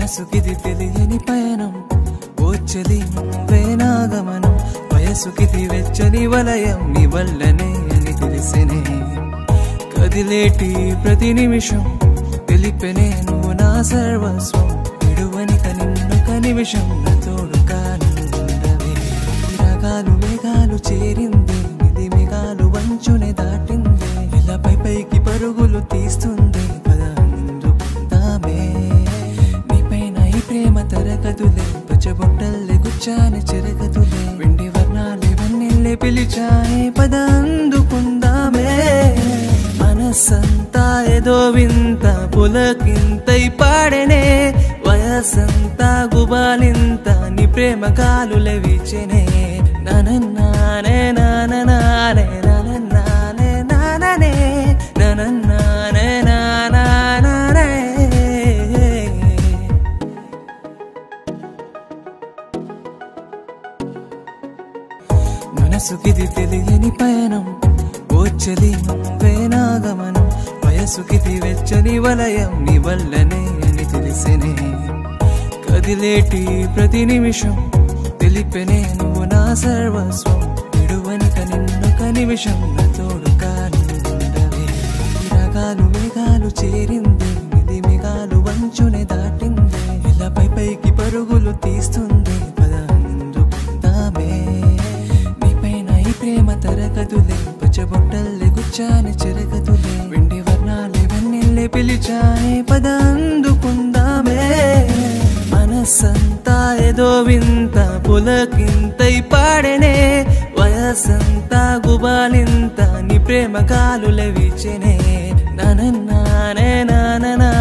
మనసుకిది తెలియని పయనం వచ్చేది నువ్వే నా గమనం వయసుకిది వెచ్చని వలయం నీ వల్లనే అని తెలిసినే కదిలేటి ప్రతి నిమిషం తెలిపెనే నువ్వు నా సర్వస్వం విడువని నిన్నొక నిమిషం నా తోడు కానుండవే రాగాలు మేఘాలు చేరింది నిధి మేఘాలు వంచునే దాటింది ఇలా పైకి పరుగులు తీస్తుంది పద అందుకుందామే నీపైన ఈ ప్రేమ తరగతులే పచ్చబొట్టల్లే గుచ్చాని చెరగతులే వెండి వర్ణాలే వన్నెల్లే పిలిచానే పద అందుకుందామే మనసంతా ఏదో వింత పులకింతై పాడెనే వయసంతా గుబాలింత నీ ప్రేమ గాలులే వీచెనే ననన్నానే నాననానే ననన్నానే నాననే ననన్నానే నాననానే మనసుకిది తెలియని పయనం వచ్చేది నువ్వే నా గమనం వయసుకిది వెచ్చని వలయం నీ వల్లనే అని తెలిసినే కదిలేటి ప్రతి నిమిషం తెలిపెనే నువ్వు నా సర్వస్వం విడువని నిన్నొక నిమిషం నా తోడు కానుండవే రాగాలు మేఘాలు చేరింది నిధి మేఘాలు వంచునే దాటింది ఇలా పైకి పరుగులు తీస్తుంది పద అందుకుందామే నీపైన ఈ ప్రేమ తరగతులే పచ్చబొట్టల్లే గుచ్చాని చెరగతులే వెండి వర్ణాలే వన్నెల్లే పిలిచానే పద అందుకుందామే మనసంతా ఏదో వింత పులకింతై పాడెనే వయసంతా గుబాలింత నీ ప్రేమ గాలులే వీచెనే ననన్నానే నాననా